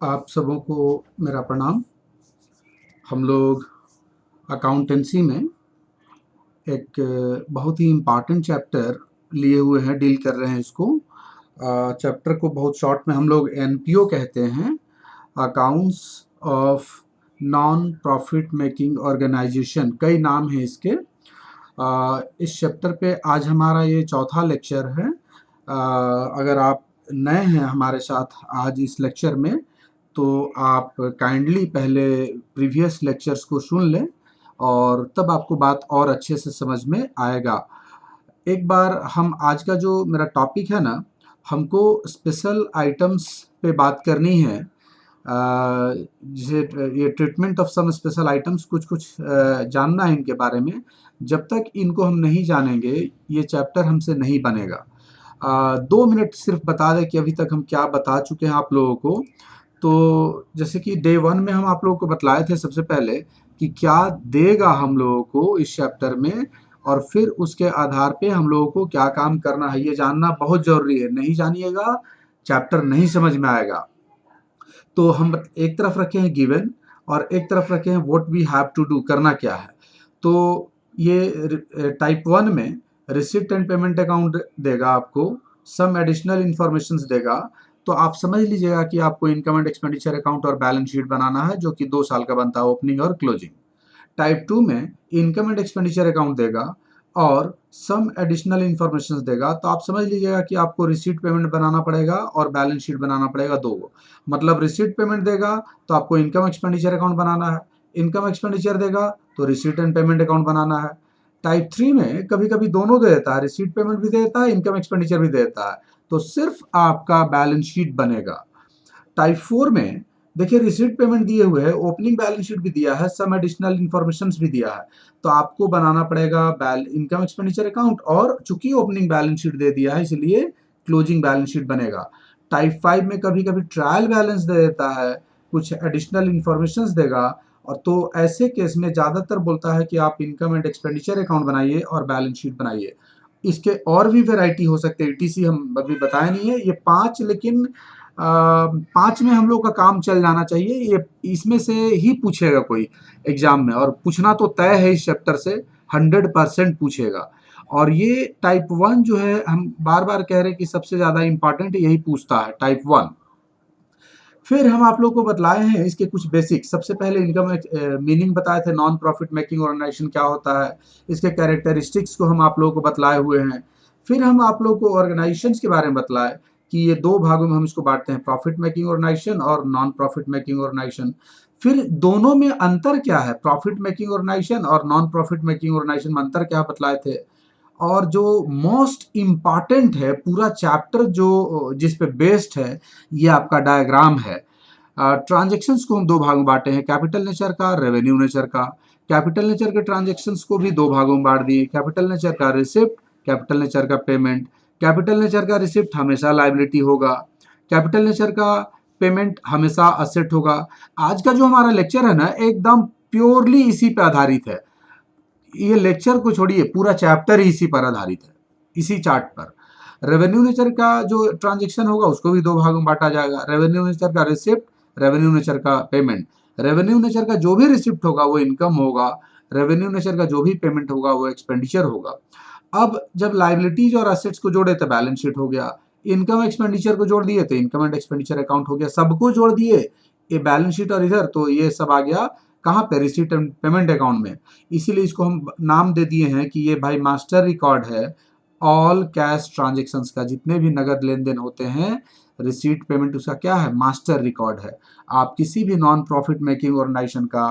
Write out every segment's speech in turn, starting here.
आप सबों को मेरा प्रणाम। हम लोग अकाउंटेंसी में एक बहुत ही इम्पॉर्टेंट चैप्टर लिए हुए हैं, डील कर रहे हैं इसको। चैप्टर को बहुत शॉर्ट में हम लोग एनपीओ कहते हैं, accounts of non profit making organisation. कई नाम हैं इसके। इस चैप्टर पे आज हमारा ये चौथा लेक्चर है। अगर आप नए हैं हमारे साथ आज इस लेक्चर में, तो आप काइंडली पहले प्रीवियस लेक्चर्स को सुन लें और तब आपको बात और अच्छे से समझ में आएगा। एक बार हम आज का जो मेरा टॉपिक है ना, हमको स्पेशल आइटम्स पे बात करनी है। जैसे ये treatment of some special items, कुछ कुछ जानना है इनके बारे में। जब तक इनको हम नहीं जानेंगे ये चैप्टर हमसे नहीं बनेगा। 2 मिनट सिर्फ बता दें कि अभी तक हम क्या बता चुके हैं आप लोगों को। तो जैसे कि डे 1 में हम आप लोगों को बतलाए थे सबसे पहले कि क्या देगा हम लोगों को इस चैप्टर में, और फिर उसके आधार पे हम लोगों को क्या काम करना है ये जानना बहुत ज़रूरी है। नहीं जानिएगा चैप्टर नहीं समझ में आएगा। तो हम एक तरफ रखे हैं गिवन और एक तरफ रखे हैं what we have to do, करना क्या है। तो ये टाइप 1 में रिसिप्ट एंड पेमेंट अकाउंट देगा आपको, सम एडिशनल इंफॉर्मेशंस देगा। तो आप समझ लीजिएगा कि आपको इनकम एंड एक्सपेंडिचर अकाउंट और बैलेंस शीट बनाना है, जो कि 2 साल का बनता है, ओपनिंग और क्लोजिंग। टाइप 2 में इनकम एंड एक्सपेंडिचर अकाउंट देगा और सम एडिशनल इंफॉर्मेशन देगा। तो आप समझ लीजिएगा कि आपको रिसीट पेमेंट बनाना पड़ेगा और बैलेंस शीट बनाना पड़ेगा, दो। मतलब रिसीट पेमेंट देगा तो आपको इनकम एक्सपेंडिचर अकाउंट बनाना है, इनकम एक्सपेंडिचर देगा तो रिसीट एंड पेमेंट अकाउंट बनाना है। टाइप 3 में कभी कभी दोनों दे देता है, रिसीट पेमेंट भी दे देता है, इनकम एक्सपेंडिचर भी दे देता है, तो सिर्फ आपका बैलेंस शीट बनेगा। टाइप 4 में देखिए रिसीट पेमेंट दिए हुए है, ओपनिंग बैलेंस शीट भी दिया है, सम एडिशनल इंफॉर्मेशन भी दिया है। तो आपको बनाना पड़ेगा इनकम एक्सपेंडिचर अकाउंट, और चूंकि ओपनिंग बैलेंस शीट दे दिया है इसलिए क्लोजिंग बैलेंस शीट बनेगा। टाइप 5 में कभी कभी ट्रायल बैलेंस दे देता है, कुछ एडिशनल इंफॉर्मेशन देगा, और तो ऐसे केस में ज़्यादातर बोलता है कि आप इनकम एंड एक्सपेंडिचर अकाउंट बनाइए और बैलेंस शीट बनाइए। इसके और भी वेराइटी हो सकते हैं, ईटीसी हम अभी बताया नहीं है, ये 5। लेकिन 5 में हम लोग का काम चल जाना चाहिए। ये इसमें से ही पूछेगा कोई एग्जाम में, और पूछना तो तय है इस चैप्टर से, 100% पूछेगा। और ये टाइप 1 जो है, हम बार बार कह रहे हैं कि सबसे ज़्यादा इंपॉर्टेंट यही पूछता है, टाइप 1। फिर हम आप लोग को बतलाए हैं इसके कुछ बेसिक। सबसे पहले इनकम मीनिंग बताए थे, नॉन प्रॉफिट मेकिंग ऑर्गेनाइजेशन क्या होता है, इसके कैरेक्टरिस्टिक्स को हम आप लोगों को बतलाए हुए हैं। फिर हम आप लोग को ऑर्गेनाइजेशन के बारे में बतलाए कि ये 2 भागों में हम इसको बांटते हैं, प्रॉफिट मेकिंग ऑर्गेनाइजेशन और नॉन प्रॉफिट मेकिंग ऑर्गेनाइजेशन। फिर दोनों में अंतर क्या है, प्रॉफिट मेकिंग ऑर्गेनाइजेशन और नॉन प्रॉफिट मेकिंग ऑर्गेनाइजेशन में अंतर क्या बतलाए थे। और जो मोस्ट इम्पॉर्टेंट है पूरा चैप्टर, जो जिस पे बेस्ड है, ये आपका डायग्राम है। ट्रांजेक्शन्स को हम 2 भागों में बांटे हैं, कैपिटल नेचर का, रेवेन्यू नेचर का। कैपिटल नेचर के ट्रांजेक्शन्स को भी 2 भागों में बांट दिए, कैपिटल नेचर का रिसिप्ट, कैपिटल नेचर का पेमेंट। कैपिटल नेचर का रिसिप्ट हमेशा लाइबिलिटी होगा, कैपिटल नेचर का पेमेंट हमेशा असेट होगा। आज का जो हमारा लेक्चर है ना, एकदम प्योरली इसी पे आधारित है। ये लेक्चर को छोड़िए, पूरा चैप्टर ही इसी पर आधारित है, इसी चार्ट पर। रेवेन्यू नेचर का जो ट्रांजेक्शन होगा उसको भी 2 भागों में बांटा जाएगा, रेवेन्यू नेचर का रिसिप्ट, रेवेन्यू नेचर का पेमेंट। रेवेन्यू नेचर का जो भी रिसिप्ट होगा वो इनकम होगा, रेवेन्यू नेचर का जो भी पेमेंट होगा वो एक्सपेंडिचर होगा। अब जब लाइबिलिटीज और असेट्स को जोड़े तो बैलेंस शीट हो गया, इनकम एक्सपेंडिचर को जोड़ दिए तो इनकम एंड एक्सपेंडिचर अकाउंट हो गया, सबको जोड़ दिए ये बैलेंस शीट, और इधर तो ये सब आ गया कहाँ पे, रिसीट एंड पेमेंट अकाउंट में। इसीलिए इसको हम नाम दे दिए हैं कि ये भाई मास्टर रिकॉर्ड है ऑल कैश ट्रांजेक्शन्स का। जितने भी नगद लेन देन होते हैं, रिसीट पेमेंट उसका क्या है, मास्टर रिकॉर्ड है। आप किसी भी नॉन प्रॉफिट मेकिंग ऑर्गेनाइजेशन का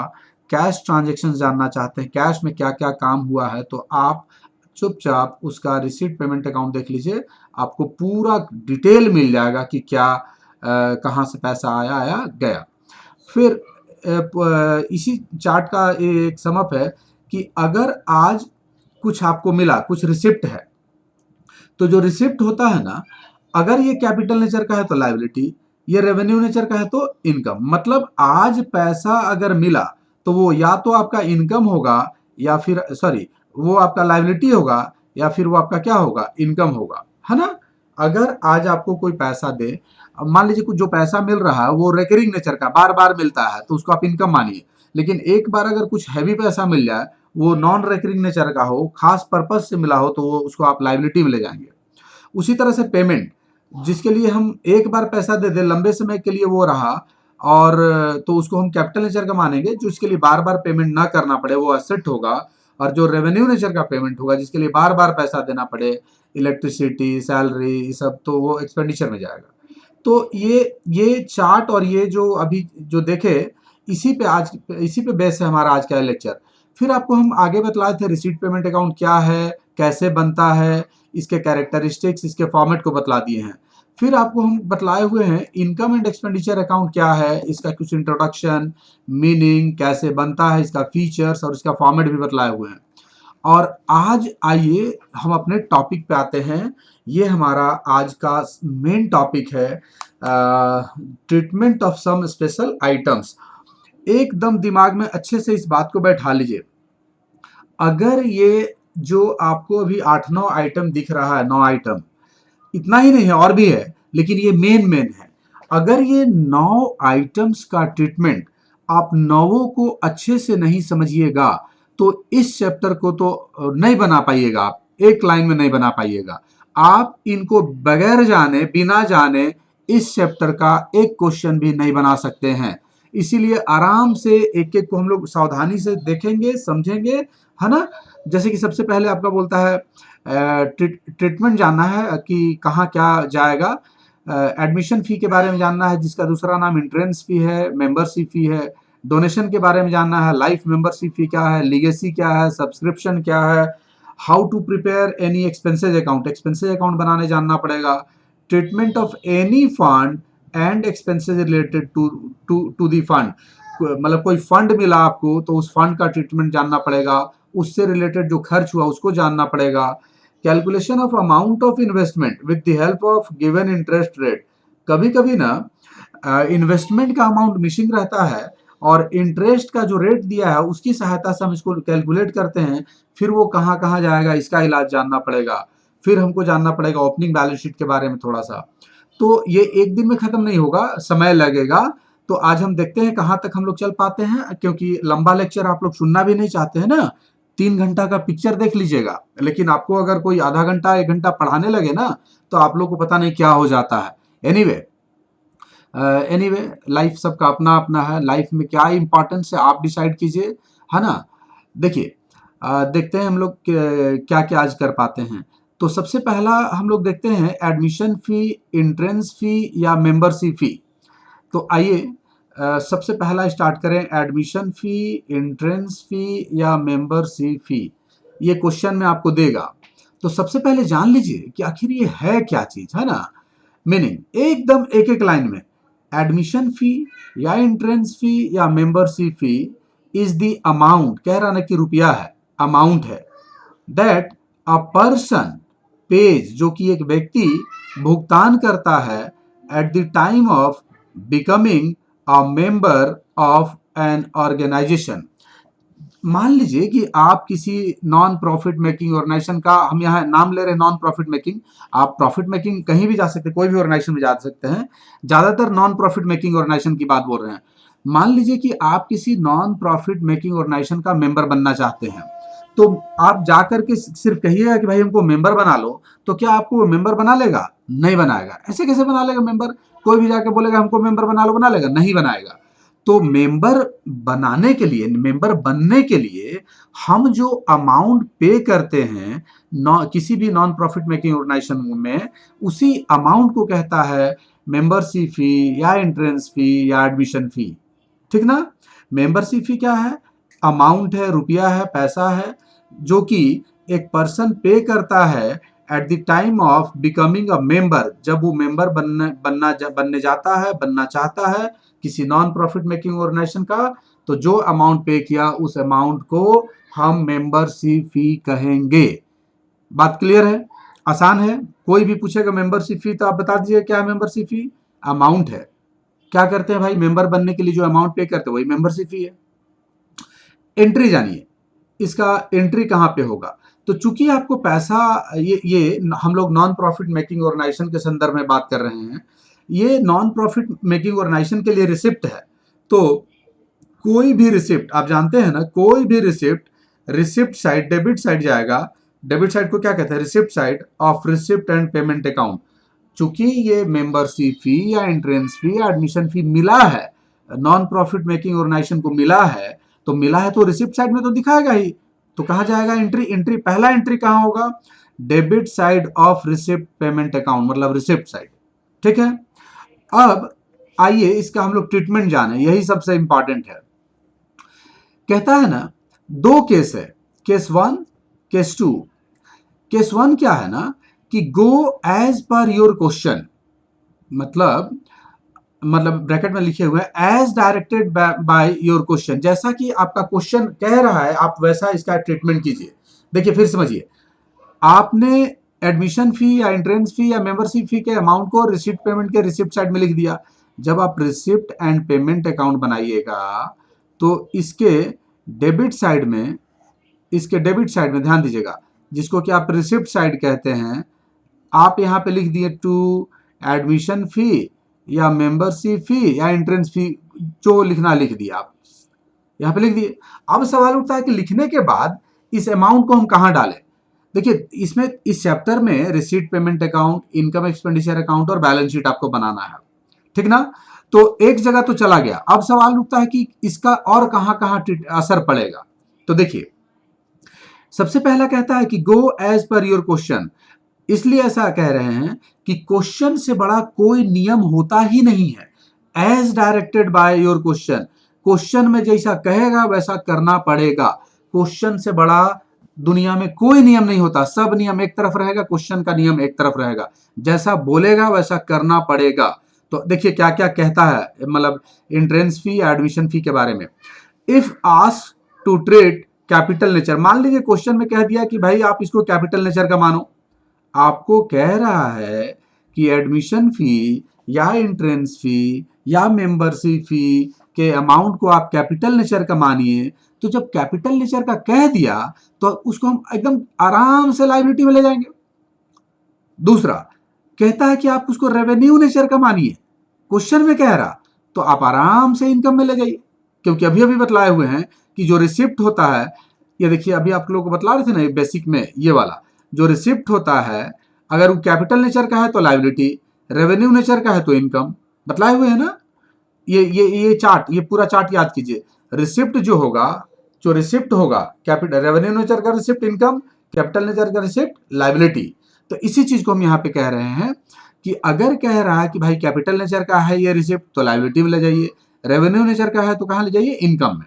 कैश ट्रांजेक्शन जानना चाहते हैं, कैश में क्या क्या काम हुआ है, तो आप चुपचाप उसका रिसीट पेमेंट अकाउंट देख लीजिए, आपको पूरा डिटेल मिल जाएगा कि क्या कहाँ से पैसा आया आया गया। फिर इसी चार्ट का एक समअप है कि अगर आज कुछ आपको मिला, कुछ रिसिप्ट है, तो जो रिसिप्ट होता है ना, अगर ये कैपिटल नेचर का है तो लायबिलिटी, ये रेवेन्यू नेचर का है तो इनकम। मतलब आज पैसा अगर मिला तो वो या तो आपका इनकम होगा, या फिर सॉरी वो आपका लायबिलिटी होगा, या फिर वो आपका क्या होगा, इनकम होगा, है ना। अगर आज आपको कोई पैसा दे, अब मान लीजिए कुछ जो पैसा मिल रहा है वो रेकरिंग नेचर का बार बार मिलता है तो उसको आप इनकम मानिए, लेकिन एक बार अगर कुछ हैवी पैसा मिल जाए, वो नॉन रेकरिंग नेचर का हो, खास पर्पज से मिला हो, तो वो उसको आप लाइबिलिटी में ले जाएंगे। उसी तरह से पेमेंट, जिसके लिए हम एक बार पैसा दे दे, लंबे समय के लिए वो रहा, और तो उसको हम कैपिटल नेचर का मानेंगे। जो इसके लिए बार बार पेमेंट ना करना पड़े वो एसेट होगा, और जो रेवेन्यू नेचर का पेमेंट होगा जिसके लिए बार बार पैसा देना पड़े, इलेक्ट्रिसिटी, सैलरी, ये सब, तो वो एक्सपेंडिचर में जाएगा। तो ये चार्ट और ये जो अभी जो देखे, इसी पे बेस है हमारा आज का लेक्चर। फिर आपको हम आगे बतलाए थे रिसीट पेमेंट अकाउंट क्या है, कैसे बनता है, इसके कैरेक्टरिस्टिक्स, इसके फॉर्मेट को बतला दिए हैं। फिर आपको हम बतलाए हुए हैं इनकम एंड एक्सपेंडिचर अकाउंट क्या है, इसका कुछ इंट्रोडक्शन, मीनिंग, कैसे बनता है, इसका फीचर्स और इसका फॉर्मेट भी बतलाए हुए हैं। और आज आइए हम अपने टॉपिक पे आते हैं। ये हमारा आज का मेन टॉपिक है, treatment of some special items. एकदम दिमाग में अच्छे से इस बात को बैठा लीजिए। अगर ये जो आपको अभी 8-9 आइटम दिख रहा है, 9 आइटम, इतना ही नहीं है और भी है, लेकिन ये मेन है। अगर ये 9 आइटम्स का ट्रीटमेंट आप 9 को अच्छे से नहीं समझिएगा तो इस चैप्टर को तो नहीं बना पाइएगा, आप एक लाइन में नहीं बना पाइएगा। आप इनको बगैर जाने, बिना जाने इस चैप्टर का एक क्वेश्चन भी नहीं बना सकते हैं। इसीलिए आराम से एक एक को हम लोग सावधानी से देखेंगे, समझेंगे, है ना। जैसे कि सबसे पहले आपका बोलता है ट्रीटमेंट जानना है कि कहाँ क्या जाएगा, एडमिशन फ़ी के बारे में जानना है जिसका दूसरा नाम एंट्रेंस फ़ी है, मेंबरशिप फ़ी है, डोनेशन के बारे में जानना है, लाइफ मेंबरशिप फ़ी क्या है, लीगेसी क्या है, सब्सक्रिप्शन क्या है, how to prepare any expenses account बनाने जानना पड़ेगा, treatment of any fund and expenses related to the fund, मतलब कोई फंड मिला आपको तो उस फंड का ट्रीटमेंट जानना पड़ेगा, उससे रिलेटेड जो खर्च हुआ उसको जानना पड़ेगा, calculation of amount of investment with the help of given interest rate. कभी कभी ना इन्वेस्टमेंट का अमाउंट मिसिंग रहता है और इंटरेस्ट का जो रेट दिया है उसकी सहायता से हम इसको कैलकुलेट करते हैं, फिर वो कहाँ कहाँ जाएगा इसका इलाज जानना पड़ेगा। फिर हमको जानना पड़ेगा ओपनिंग बैलेंस शीट के बारे में थोड़ा सा। तो ये एक दिन में खत्म नहीं होगा, समय लगेगा। तो आज हम देखते हैं कहाँ तक हम लोग चल पाते हैं, क्योंकि लंबा लेक्चर आप लोग सुनना भी नहीं चाहते हैं ना। 3 घंटा का पिक्चर देख लीजिएगा, लेकिन आपको अगर कोई आधा घंटा 1 घंटा पढ़ाने लगे ना तो आप लोग को पता नहीं क्या हो जाता है। एनीवे लाइफ सबका अपना अपना है, लाइफ में क्या इंपॉर्टेंस है आप डिसाइड कीजिए, है ना। देखिए देखते हैं हम लोग क्या क्या आज कर पाते हैं। तो सबसे पहला हम लोग देखते हैं एडमिशन फ़ी, एंट्रेंस फ़ी या मेंबरशिप फ़ी। तो आइए सबसे पहला स्टार्ट करें, एडमिशन फ़ी, एंट्रेंस फ़ी या मेंबरशिप फ़ी। ये क्वेश्चन में आपको देगा, तो सबसे पहले जान लीजिए कि आखिर ये है क्या चीज़, है ना। मीनिंग एकदम एक एक लाइन में, एडमिशन फ़ी या एंट्रेंस फ़ी या membership fee is the amount, कह रहा ना कि रुपया है, अमाउंट है, दैट अ पर्सन पेज, जो कि एक व्यक्ति भुगतान करता है at the time of becoming a member of an organisation. मान लीजिए कि आप किसी नॉन प्रॉफिट मेकिंग ऑर्गेनाइजेशन का, हम यहाँ नाम ले रहे हैं नॉन प्रॉफिट मेकिंग, आप प्रॉफिट मेकिंग कहीं भी जा सकते हैं, कोई भी ऑर्गेनाइजेशन में जा सकते हैं, ज़्यादातर नॉन प्रॉफिट मेकिंग ऑर्गेनाइजेशन की बात बोल रहे हैं। मान लीजिए कि आप किसी नॉन प्रॉफिट मेकिंग ऑर्गेनाइजेशन का मेंबर बनना चाहते हैं, तो आप जा करके सिर्फ कहिएगा कि भाई हमको मेंबर बना लो, तो क्या आपको मेंबर बना लेगा? नहीं बनाएगा। ऐसे कैसे बना लेगा मेंबर? कोई भी जाके बोलेगा हमको मेंबर बना लो, बना लेगा? नहीं बनाएगा। तो मेंबर बनाने के लिए, मेंबर बनने के लिए हम जो अमाउंट पे करते हैं किसी भी नॉन प्रॉफिट मेकिंग ऑर्गेनाइजेशन में, उसी अमाउंट को कहता है मेंबरशिप फी या एंट्रेंस फी या एडमिशन फी। ठीक ना। मेंबरशिप फी क्या है? अमाउंट है, रुपया है, पैसा है, जो कि एक पर्सन पे करता है at the time of becoming a member, जब वो मेंबर बनने जाता है, बनना चाहता है किसी नॉन प्रॉफिट मेकिंग ऑर्गेनाइजेशन का, तो जो अमाउंट पे किया उस अमाउंट को हम मेंबरशिप फी कहेंगे। बात क्लियर है? आसान है। कोई भी पूछेगा मेंबरशिप फी तो आप बता दीजिए क्या है मेंबरशिप फी? अमाउंट है। क्या करते हैं भाई, मेंबर बनने के लिए जो अमाउंट पे करते हैं वही मेंबरशिप फी है। एंट्री जानिए, इसका एंट्री कहाँ पे होगा? तो चूंकि आपको पैसा ये हम लोग नॉन प्रॉफिट मेकिंग ऑर्गेनाइजेशन के संदर्भ में बात कर रहे हैं, ये नॉन प्रॉफिट मेकिंग ऑर्गेनाइजेशन के लिए रिसिप्ट है। तो कोई भी रिसिप्ट आप जानते हैं ना, कोई भी रिसिप्ट साइड डेबिट साइड जाएगा। डेबिट साइड को क्या कहते हैं? Receipt side of receipt and payment account. चूंकि ये मेंबरशिप फी या एंट्रेंस फी या एडमिशन फी मिला है, नॉन प्रॉफिट मेकिंग ऑर्गेनाइजेशन को मिला है, तो मिला है तो रिसिप्ट साइड में तो दिखाएगा ही। तो कहा जाएगा एंट्री पहला एंट्री कहाँ होगा? Debit side of receipt payment account, मतलब रिसिप्ट साइड। ठीक है, अब आइए इसका हम लोग ट्रीटमेंट जाने, यही सबसे इंपॉर्टेंट है। कहता है ना, दो केस है, केस 1, केस 2। केस 1 क्या है ना कि go as per your question, मतलब ब्रैकेट में लिखे हुए as directed by your question, जैसा कि आपका क्वेश्चन कह रहा है आप वैसा इसका ट्रीटमेंट कीजिए। देखिए फिर समझिए, आपने एडमिशन फी या एंट्रेंस फी या मेंबरशिप फी के अमाउंट को रिसिप्ट पेमेंट के रिसिप्ट साइड में लिख दिया। जब आप रिसिप्ट एंड पेमेंट अकाउंट बनाइएगा तो इसके डेबिट साइड में ध्यान दीजिएगा, जिसको कि आप रिसिप्ट साइड कहते हैं, आप यहाँ पे लिख दिए टू एडमिशन फी या मेंबरशिप फी या एंट्रेंस फी, जो लिखना लिख दिया आप यहाँ पे लिख दिए। अब सवाल उठता है कि लिखने के बाद इस अमाउंट को हम कहाँ डालें? देखिए इसमें इस चैप्टर में receipt payment account, income expenditure account और बैलेंस शीट आपको बनाना है, ठीक ना? तो एक जगह तो चला गया, अब सवाल उठता है कि इसका और कहाँ कहाँ असर पड़ेगा। तो देखिए सबसे पहला कहता है कि go as per your question, इसलिए ऐसा कह रहे हैं कि क्वेश्चन से बड़ा कोई नियम होता ही नहीं है। As directed by your question, question में जैसा कहेगा वैसा करना पड़ेगा। क्वेश्चन से बड़ा दुनिया में कोई नियम नहीं होता, सब नियम एक तरफ रहेगा, क्वेश्चन का नियम एक तरफ रहेगा, जैसा बोलेगा वैसा करना पड़ेगा। तो देखिए क्या क्या कहता है, मतलब एंट्रेंस फी या एडमिशन फी के बारे में। If asked to treat capital nature, मान लीजिए क्वेश्चन में कह दिया कि भाई आप इसको कैपिटल नेचर का मानो, आपको कह रहा है कि एडमिशन फी या एंट्रेंस फी या मेंबरशिप फी के अमाउंट को आप कैपिटल नेचर का मानिए। तो जब कैपिटल नेचर का कह दिया तो उसको हम एकदम आराम से लायबिलिटी में ले जाएंगे। दूसरा कहता है कि आप उसको रेवेन्यू नेचर का मानिए, क्वेश्चन में कह रहा तो आप आराम से इनकम में ले जाइए, क्योंकि अभी अभी बतलाए हुए हैं कि जो रिसिप्ट होता है, ये देखिए अभी आप लोगों को बतला रहे थे ना बेसिक में, ये वाला जो रिसिप्ट होता है अगर वो कैपिटल नेचर का है तो लायबिलिटी, रेवेन्यू नेचर का है तो इनकम, बतलाए हुए है ना। ये चार्ट, ये पूरा चार्ट याद कीजिए। रिसिप्ट जो रिसिप्ट होगा कैपिटल, रेवेन्यू नेचर का रिसिप्ट इनकम, कैपिटल नेचर का रिसिप्ट लायबिलिटी। तो इसी चीज को हम यहाँ पे कह रहे हैं कि अगर कह रहा है कि भाई कैपिटल नेचर का है ये रिसिप्ट तो लायबिलिटी में ले जाइए, रेवेन्यू नेचर का है तो कहाँ ले जाइए? इनकम में।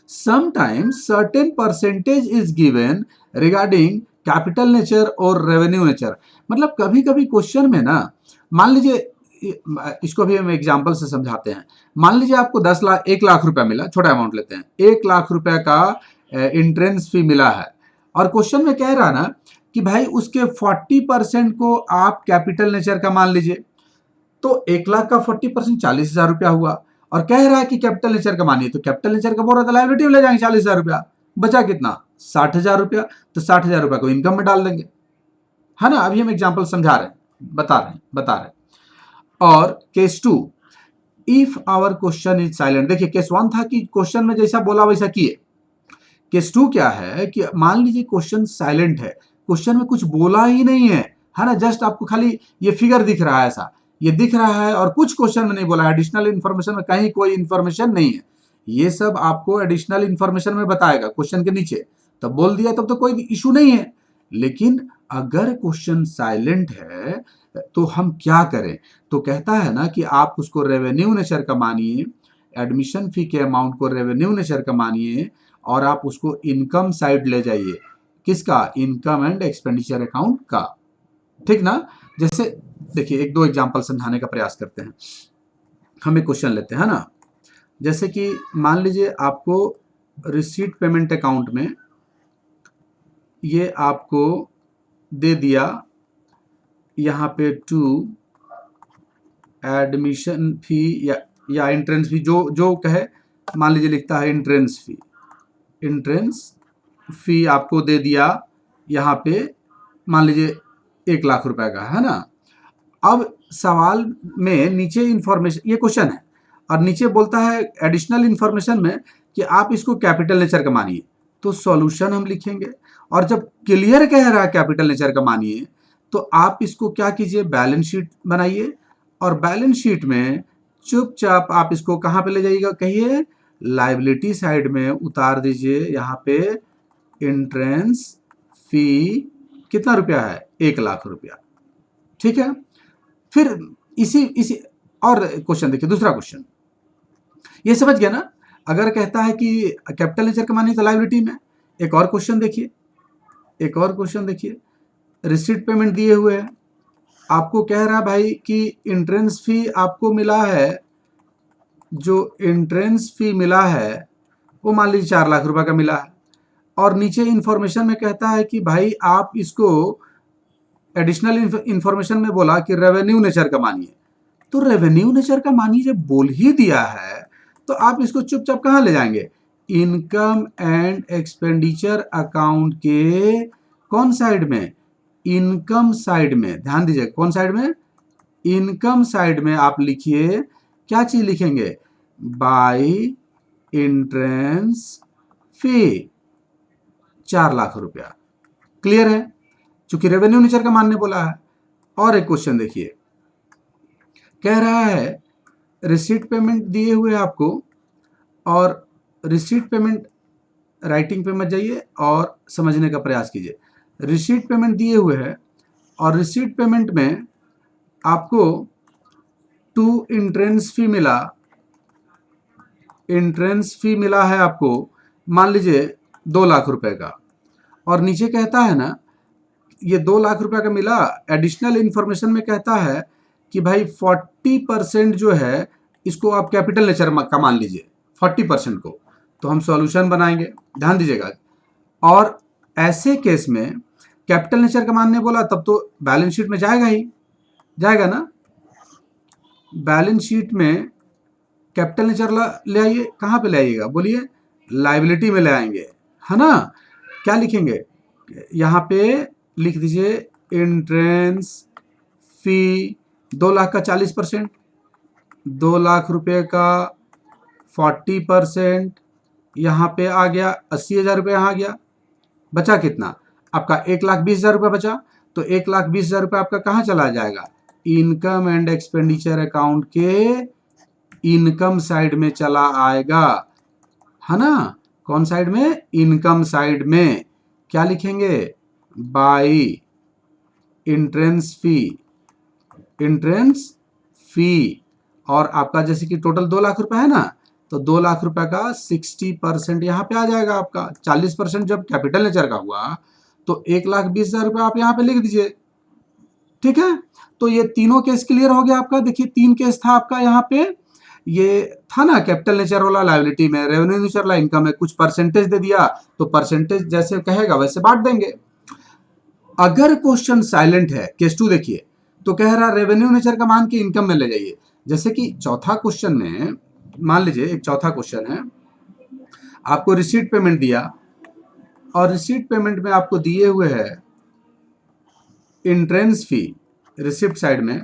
Sometimes certain percentage is given regarding capital nature और रेवेन्यू नेचर, मतलब कभी कभी क्वेश्चन में ना, मान लीजिए इसको भी हम एग्जांपल से समझाते हैं। मान लीजिए आपको 1 लाख रुपया मिला, छोटा अमाउंट लेते हैं, 1 लाख रुपया का एंट्रेंस फी मिला है, और क्वेश्चन में कह रहा ना कि भाई उसके 40% को आप कैपिटल नेचर का मान लीजिए। तो 1 लाख का 40% 40,000 रुपया हुआ, और कह रहा है कि कैपिटल नेचर का मानिए, तो कैपिटल नेचर का बोल रहा था लायबिलिटी में ले जाएंगे 40,000 रुपया, बचा कितना? 60,000 रुपया। तो 60,000 रुपया को इनकम में डाल देंगे, है ना। अभी हम एग्जाम्पल समझा रहे हैं, बता रहे हैं। और case 2, if our question is silent, देखिए केस 1 था कि क्वेश्चन में जैसा बोला वैसा किए। केस 2 क्या है कि मान लीजिए क्वेश्चन साइलेंट है, क्वेश्चन में कुछ बोला ही नहीं है ना, जस्ट आपको खाली ये फिगर दिख रहा है, ऐसा ये दिख रहा है और कुछ क्वेश्चन में नहीं बोला है, एडिशनल इन्फॉर्मेशन में कहीं कोई इन्फॉर्मेशन नहीं है। ये सब आपको एडिशनल इन्फॉर्मेशन में बताएगा क्वेश्चन के नीचे, तब बोल दिया तब तो कोई इशू नहीं है। लेकिन अगर क्वेश्चन साइलेंट है तो हम क्या करें? तो कहता है ना कि आप उसको रेवेन्यू नेचर का मानिए, एडमिशन फी के अमाउंट को रेवेन्यू नेचर का मानिए, और आप उसको इनकम साइड ले जाइए। किसका? इनकम एंड एक्सपेंडिचर अकाउंट का, ठीक ना। जैसे देखिए एक दो एग्जांपल समझाने का प्रयास करते हैं। हम एक क्वेश्चन लेते हैं ना, जैसे कि मान लीजिए आपको रिसीट पेमेंट अकाउंट में ये आपको दे दिया यहाँ पे टू एडमिशन फी या एंट्रेंस फी, जो कहे, मान लीजिए लिखता है एंट्रेंस फी आपको दे दिया यहाँ पे, मान लीजिए 1 लाख रुपए का, है ना। अब सवाल में नीचे इंफॉर्मेशन, ये क्वेश्चन है, और नीचे बोलता है एडिशनल इंफॉर्मेशन में कि आप इसको कैपिटल नेचर का मानिए, तो सॉल्यूशन हम लिखेंगे। और जब क्लियर कह रहा है कैपिटल नेचर का मानिए, तो आप इसको क्या कीजिए, बैलेंस शीट बनाइए, और बैलेंस शीट में चुपचाप आप इसको कहाँ पे ले जाइएगा, कहिए लाइबिलिटी साइड में उतार दीजिए। यहाँ पे एंट्रेंस फी कितना रुपया है, 1 लाख रुपया, ठीक है। फिर इसी इसी और क्वेश्चन देखिए, दूसरा क्वेश्चन, ये समझ गया ना। अगर कहता है कि कैपिटल नेचर का मानिए तो लायबिलिटी में। एक और क्वेश्चन देखिए, एक और क्वेश्चन देखिए, रिसीट पेमेंट दिए हुए है, आपको कह रहा है भाई कि एंट्रेंस फी आपको मिला है, जो एंट्रेंस फी मिला है वो मान लीजिए 4 लाख रुपए का मिला है, और नीचे इंफॉर्मेशन में कहता है कि भाई आप इसको एडिशनल इंफॉर्मेशन में बोला कि रेवेन्यू नेचर का मानिए। तो रेवेन्यू नेचर का मानिए जब बोल ही दिया है, तो आप इसको चुपचाप कहाँ ले जाएंगे, इनकम एंड एक्सपेंडिचर अकाउंट के कौन साइड में, इनकम साइड में। ध्यान दीजिए कौन साइड में, इनकम साइड में आप लिखिए, क्या चीज लिखेंगे, बाय एंट्रेंस फी 4 लाख रुपया। क्लियर है, चूंकि रेवेन्यू नेचर का मानने बोला है। और एक क्वेश्चन देखिए, कह रहा है रिसीट पेमेंट दिए हुए आपको, और रिसीट पेमेंट राइटिंग पे मत जाइए और समझने का प्रयास कीजिए। रिसीट पेमेंट दिए हुए है, और रिसीट पेमेंट में आपको टू एंट्रेंस फी मिला, एंट्रेंस फी मिला है आपको मान लीजिए 2 लाख रुपए का, और नीचे कहता है ना ये 2 लाख रुपए का मिला, एडिशनल इंफॉर्मेशन में कहता है कि भाई 40% जो है इसको आप कैपिटल नेचर का मान लीजिए, 40% को। तो हम सॉल्यूशन बनाएंगे, ध्यान दीजिएगा। और ऐसे केस में कैपिटल नेचर का मानने बोला, तब तो बैलेंस शीट में जाएगा ही, जाएगा ना। बैलेंस शीट में कैपिटल नेचर ले आइए, कहाँ पे ले आइएगा, बोलिए लाइबिलिटी में ले आएंगे, है ना। क्या लिखेंगे, यहाँ पे लिख दीजिए एंट्रेंस फी 2 लाख का 40%, 2 लाख रुपए का 40%, यहाँ पे आ गया 80,000 रुपये, यहाँ आ गया, बचा कितना आपका, 1,20,000 रुपये बचा। तो 1,20,000 रुपये आपका कहाँ चला जाएगा, इनकम एंड एक्सपेंडिचर अकाउंट के इनकम साइड में चला आएगा, है ना। कौन साइड में, इनकम साइड में। क्या लिखेंगे, bye entrance fee, entrance fee. और आपका जैसे कि टोटल 2 लाख रुपए है ना, तो 2 लाख रुपए का 60% यहाँ पे आ जाएगा आपका। 40% जब कैपिटल नेचर का हुआ तो 1,20,000 रुपये आप यहाँ पे लिख दीजिए, ठीक है। तो ये तीनों केस क्लियर हो गया आपका। देखिए 3 केस था आपका, यहाँ पे ये था ना कैपिटल नेचर वाला लायबिलिटी में, रेवेन्यू नेचर वाला इनकम में, कुछ परसेंटेज दे दिया, तो परसेंटेज जैसे कहेगा वैसे बांट देंगे। अगर क्वेश्चन साइलेंट है, केस 2 देखिए, तो कह रहा रेवेन्यू नेचर का मान के इनकम में ले जाइए। जैसे कि चौथा क्वेश्चन में, मान लीजिए एक चौथा क्वेश्चन है, आपको रिसीट पेमेंट दिया, और रिसीट पेमेंट में आपको दिए हुए है एंट्रेंस फी, रिसिप्ट साइड में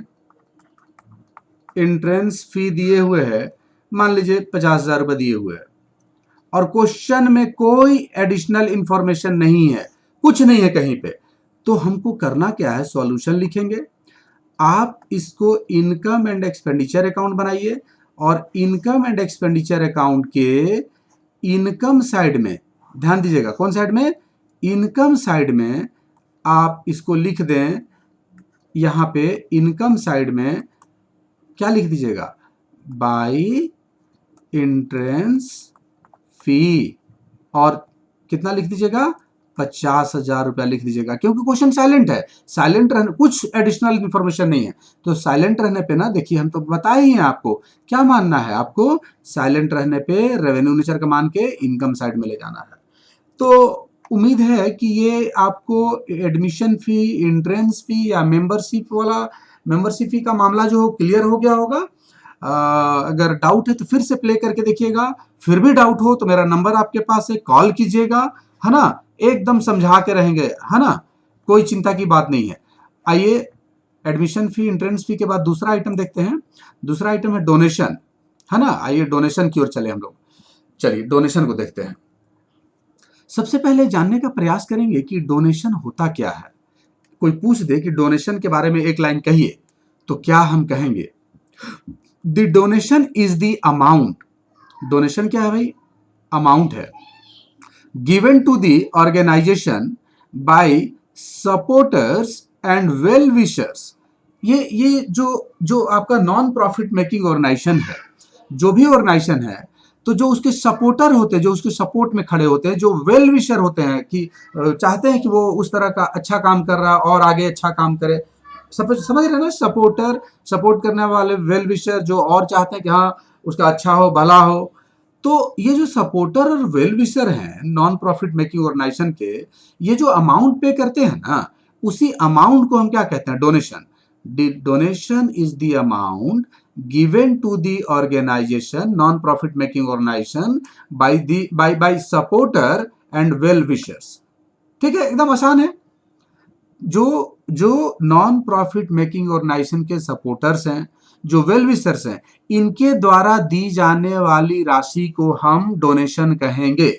एंट्रेंस फी दिए हुए है, मान लीजिए 50,000 रुपये दिए हुए है, और क्वेश्चन में कोई एडिशनल इंफॉर्मेशन नहीं है, कुछ नहीं है कहीं पे। तो हमको करना क्या है, सॉल्यूशन लिखेंगे। आप इसको इनकम एंड एक्सपेंडिचर अकाउंट बनाइए, और इनकम एंड एक्सपेंडिचर अकाउंट के इनकम साइड में, ध्यान दीजिएगा कौन साइड में, इनकम साइड में आप इसको लिख दें, यहाँ पे इनकम साइड में क्या लिख दीजिएगा, बाय एंट्रेंस फी, और कितना लिख दीजिएगा, 50,000 रुपया लिख दीजिएगा। क्योंकि क्वेश्चन साइलेंट है, साइलेंट रहने, कुछ एडिशनल इंफॉर्मेशन नहीं है, तो साइलेंट रहने पे ना, देखिए हम तो बताए ही हैं आपको क्या मानना है, आपको साइलेंट रहने पे रेवेन्यू नेचर का मान के इनकम साइड में ले जाना है। तो उम्मीद है कि ये आपको एडमिशन फी, एंट्रेंस फी या मेंबरशिप फी का मामला जो क्लियर हो गया होगा। अगर डाउट है तो फिर से प्ले करके देखिएगा, फिर भी डाउट हो तो मेरा नंबर आपके पास है, कॉल कीजिएगा, है ना। एकदम समझा के रहेंगे, है ना, कोई चिंता की बात नहीं है। आइए, एडमिशन फी, एंट्रेंस फी के बाद दूसरा आइटम देखते हैं। दूसरा आइटम है डोनेशन, है ना। आइए डोनेशन की ओर चले हम लोग। चलिए डोनेशन को देखते हैं। सबसे पहले जानने का प्रयास करेंगे कि डोनेशन होता क्या है। कोई पूछ दे कि डोनेशन के बारे में एक लाइन कहिए, तो क्या हम कहेंगे? The donation is the amount. Donation क्या है भाई? अमाउंट है, given to the organisation by supporters and well wishers. ये जो आपका नॉन प्रॉफिट मेकिंग ऑर्गेनाइजेशन है, जो भी ऑर्गेनाइजेशन है, तो जो उसके सपोर्टर होते हैं, जो उसके सपोर्ट में खड़े होते हैं, जो वेल विशर होते हैं कि चाहते हैं कि वो उस तरह का अच्छा काम कर रहा है और आगे अच्छा काम करे। समझ रहे हैं ना? सपोर्टर, सपोर्ट करने वाले, वेल विशर जो और चाहते हैं कि हाँ उसका अच्छा हो, भला हो। तो ये जो सपोर्टर और वेल विशर हैं नॉन प्रॉफिट मेकिंग ऑर्गेनाइजेशन के, ये जो अमाउंट पे करते हैं ना, उसी अमाउंट को हम क्या कहते हैं? Donation. Donation is the amount given to the organization, non-profit making organization, by supporter and well wishers। ठीक है, एकदम आसान है। जो जो नॉन प्रॉफिट मेकिंग ऑर्गेनाइजेशन के सपोर्टर्स हैं, जो वेल विशर्स हैं, इनके द्वारा दी जाने वाली राशि को हम डोनेशन कहेंगे।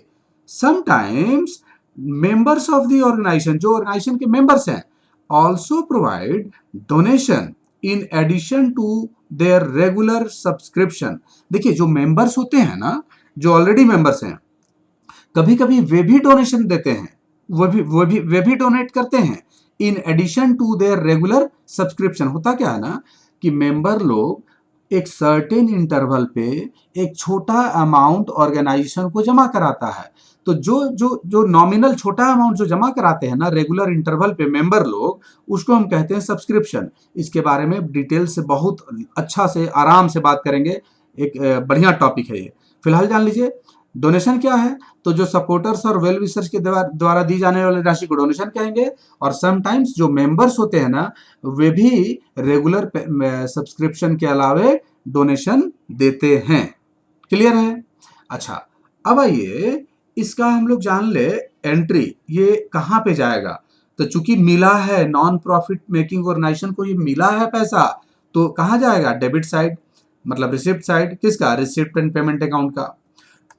Sometimes members of the organisation, जो ऑर्गेनाइजेशन के मेंबर्स हैं, also provide donation in addition to their regular subscription. देखिए, जो मेंबर्स होते हैं ना, जो ऑलरेडी मेंबर्स हैं, कभी कभी वे भी डोनेशन देते हैं, वे भी डोनेट करते हैं in addition to their regular subscription. होता क्या है ना कि मेंबर लोग एक सर्टेन इंटरवल पे एक छोटा अमाउंट ऑर्गेनाइजेशन को जमा कराता है। तो जो जो जो नॉमिनल छोटा अमाउंट जो जमा कराते हैं ना रेगुलर इंटरवल पे मेंबर लोग, उसको हम कहते हैं सब्सक्रिप्शन। इसके बारे में डिटेल से बहुत अच्छा से आराम से बात करेंगे, एक बढ़िया टॉपिक है ये। फिलहाल जान लीजिए डोनेशन क्या है। तो जो सपोर्टर्स और वेल विशर्स के द्वारा दी जाने वाली राशि को डोनेशन कहेंगे। और समटाइम्स जो मेंबर्स होते हैं ना, वे भी रेगुलर सब्सक्रिप्शन के अलावे डोनेशन देते हैं। क्लियर है? अच्छा, अब आइए इसका हम लोग जान ले एंट्री, ये कहाँ पे जाएगा। तो चूंकि मिला है नॉन प्रॉफिट मेकिंग ऑर्गेनाइजेशन को, ये मिला है पैसा, तो कहाँ जाएगा? डेबिट साइड, मतलब रिसिप्ट साइड। किसका? रिसिप्ट एंड पेमेंट अकाउंट का।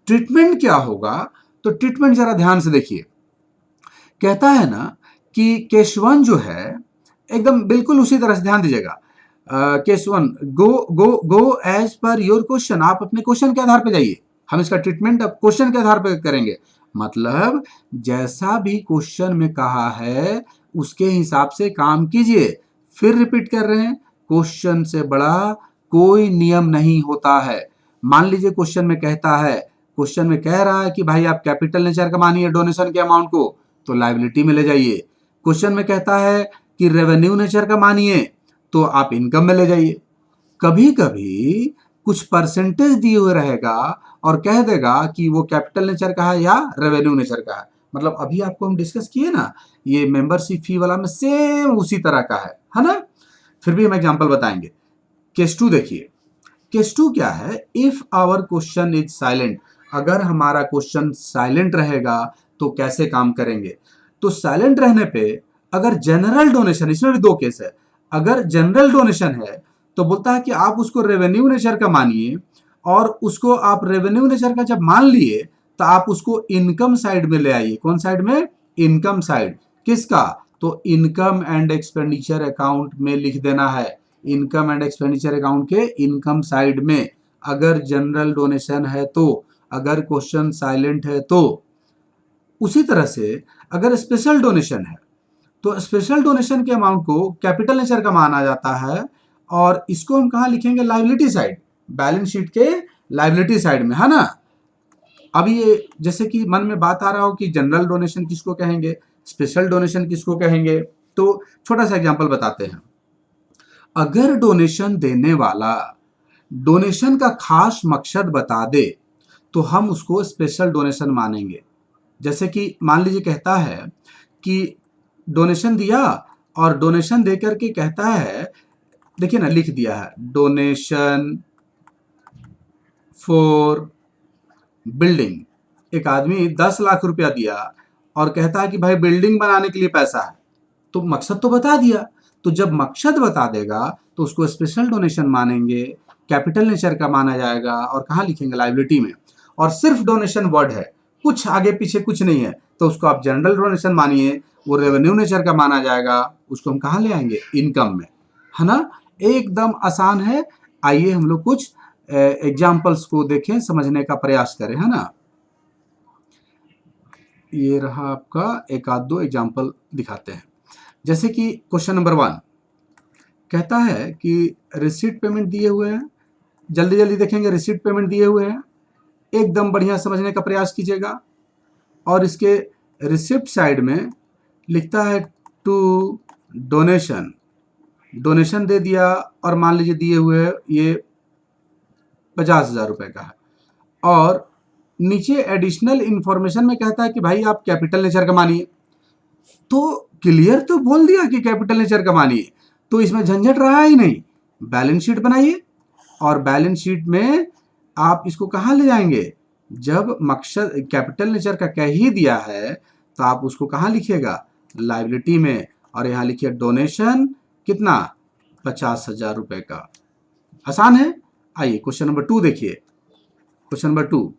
ट्रीटमेंट क्या होगा? तो ट्रीटमेंट जरा ध्यान से देखिए। कहता है ना कि केस वन जो है, एकदम बिल्कुल उसी तरह से ध्यान दीजिएगा। Case one, go go go as per your question. आप अपने क्वेश्चन के आधार पर जाइए। हम इसका ट्रीटमेंट अब क्वेश्चन के आधार पर करेंगे। मतलब जैसा भी क्वेश्चन में कहा है उसके हिसाब से काम कीजिए। फिर रिपीट कर रहे हैं, क्वेश्चन से बड़ा कोई नियम नहीं होता है। मान लीजिए क्वेश्चन में कहता है, क्वेश्चन में कह रहा है कि भाई आप कैपिटल नेचर का मानिए डोनेशन के अमाउंट को, तो लायबिलिटी में ले जाइए। क्वेश्चन में कहता है कि रेवेन्यू नेचर का मानिए, तो आप इनकम में ले जाइए। कभी कभी कुछ परसेंटेज दिए हुए रहेगा और कह देगा कि वो कैपिटल नेचर का है या रेवेन्यू नेचर का है। मतलब अभी आपको हम डिस्कस किए ना, ये मेंबरशिप फी वाला में सेम उसी तरह का है ना। फिर भी हम एग्जांपल बताएंगे। केस टू देखिए। केस टू क्या है? If our question is silent. अगर हमारा क्वेश्चन साइलेंट रहेगा तो कैसे काम करेंगे? तो साइलेंट रहने पे अगर जनरल डोनेशन, इसमें भी दो केस है। अगर जनरल डोनेशन है तो बोलता है कि आप उसको रेवेन्यू नेचर का मानिए, और उसको आप रेवेन्यू नेचर का जब मान लिए तो आप उसको इनकम साइड में ले आइए। कौन साइड में? Income side. किसका? तो इनकम एंड एक्सपेंडिचर अकाउंट में लिख देना है। इनकम एंड एक्सपेंडिचर अकाउंट के इनकम साइड में, अगर जनरल डोनेशन है तो। अगर क्वेश्चन साइलेंट है तो। उसी तरह से अगर स्पेशल डोनेशन है तो स्पेशल डोनेशन के अमाउंट को कैपिटल नेचर का माना जाता है, और इसको हम कहाँ लिखेंगे? लायबिलिटी साइड, बैलेंस शीट के लायबिलिटी साइड में, है ना। अब ये जैसे कि मन में बात आ रहा हो कि जनरल डोनेशन किसको कहेंगे, स्पेशल डोनेशन किसको कहेंगे, तो छोटा सा एग्जांपल बताते हैं। अगर डोनेशन देने वाला डोनेशन का खास मकसद बता दे तो हम उसको स्पेशल डोनेशन मानेंगे। जैसे कि मान लीजिए कहता है कि डोनेशन दिया, और डोनेशन देकर के कहता है, देखिए ना लिख दिया है डोनेशन फॉर बिल्डिंग। एक आदमी 10 लाख रुपया दिया और कहता है कि भाई बिल्डिंग बनाने के लिए पैसा है, तो मकसद तो बता दिया। तो जब मकसद बता देगा तो उसको स्पेशल डोनेशन मानेंगे, कैपिटल नेचर का माना जाएगा, और कहाँ लिखेंगे, लायबिलिटी में। और सिर्फ डोनेशन वर्ड है, कुछ आगे पीछे कुछ नहीं है, तो उसको आप जनरल डोनेशन मानिए, वो रेवेन्यू नेचर का माना जाएगा, उसको हम कहाँ ले आएंगे, इनकम में, है ना। एकदम आसान है। आइए हम लोग कुछ एग्जाम्पल्स को देखें, समझने का प्रयास करें, है ना। ये रहा आपका, एक आध दो एग्जाम्पल दिखाते हैं। जैसे कि क्वेश्चन नंबर 1 कहता है कि रिसीट पेमेंट दिए हुए हैं, जल्दी जल्दी देखेंगे, रिसीट पेमेंट दिए हुए हैं, एकदम बढ़िया समझने का प्रयास कीजिएगा। और इसके रिसिप्ट साइड में लिखता है टू डोनेशन, डोनेशन दे दिया, और मान लीजिए दिए हुए ये 50,000 रुपये का है। और नीचे एडिशनल इंफॉर्मेशन में कहता है कि भाई आप कैपिटल नेचर का मानिए। तो क्लियर तो बोल दिया कि कैपिटल नेचर का मानिए, तो इसमें झंझट रहा ही नहीं। बैलेंस शीट बनाइए, और बैलेंस शीट में आप इसको कहाँ ले जाएंगे, जब मकसद कैपिटल नेचर का कह ही दिया है तो आप उसको कहाँ लिखिएगा, लायबिलिटी में। और यहाँ लिखिए डोनेशन कितना, 50,000 रुपये का। आसान है। आइए क्वेश्चन नंबर 2 देखिए। क्वेश्चन नंबर 2,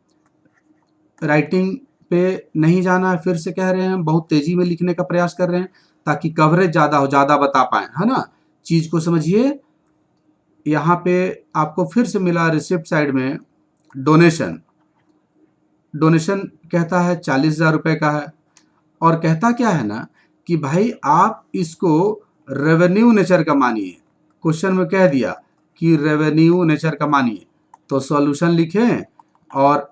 राइटिंग पे नहीं जाना है, फिर से कह रहे हैं, बहुत तेजी में लिखने का प्रयास कर रहे हैं ताकि कवरेज ज़्यादा हो, ज़्यादा बता पाएँ, है ना। चीज़ को समझिए। यहाँ पे आपको फिर से मिला रिसिप्ट साइड में डोनेशन, डोनेशन कहता है 40,000 रुपये का है, और कहता क्या है ना कि भाई आप इसको रेवेन्यू नेचर का मानिए। क्वेश्चन में कह दिया कि रेवेन्यू नेचर का मानिए, तो सॉल्यूशन लिखें, और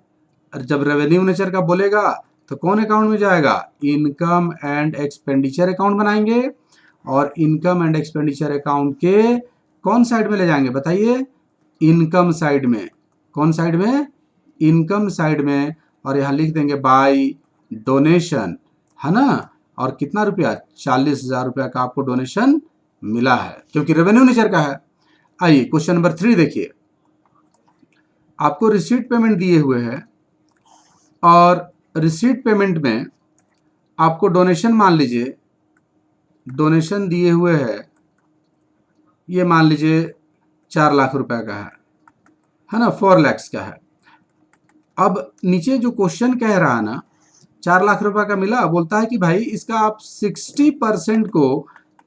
जब रेवेन्यू नेचर का बोलेगा तो कौन अकाउंट में जाएगा, इनकम एंड एक्सपेंडिचर अकाउंट बनाएंगे। और इनकम एंड एक्सपेंडिचर अकाउंट के कौन साइड में ले जाएंगे बताइए, इनकम साइड में। कौन साइड में, इनकम साइड में। और यहाँ लिख देंगे बाय डोनेशन, है ना। और कितना रुपया, 40,000 रुपया का आपको डोनेशन मिला है, क्योंकि रेवेन्यू नेचर का है। आइए क्वेश्चन नंबर 3 देखिए। आपको रिसीट पेमेंट दिए हुए हैं, और रिसीट पेमेंट में आपको डोनेशन, मान लीजिए डोनेशन दिए हुए है, ये मान लीजिए 4 लाख रुपए का है ना, 4 lakhs का है। अब नीचे जो क्वेश्चन कह रहा है ना, 4 लाख रुपए का मिला, बोलता है कि भाई इसका आप 60% को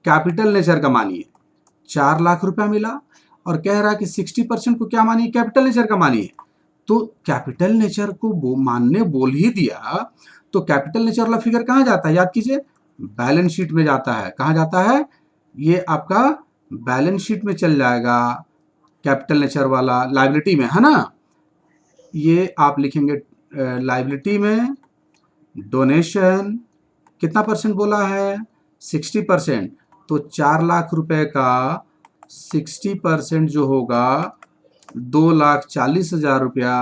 कैपिटल नेचर का मानिए। 4 लाख रुपया मिला, और कह रहा है कि 60% को क्या मानिए, कैपिटल नेचर का मानिए। तो कैपिटल नेचर को मानने बोल ही दिया, तो कैपिटल नेचर वाला फिगर कहाँ जाता है, याद कीजिए, बैलेंस शीट में जाता है। कहाँ जाता है, ये आपका बैलेंस शीट में चल जाएगा, कैपिटल नेचर वाला लायबिलिटी में, है ना। ये आप लिखेंगे लायबिलिटी में डोनेशन कितना परसेंट बोला है, 60%। तो 4 लाख रुपए का 60% जो होगा 2,40,000 रुपया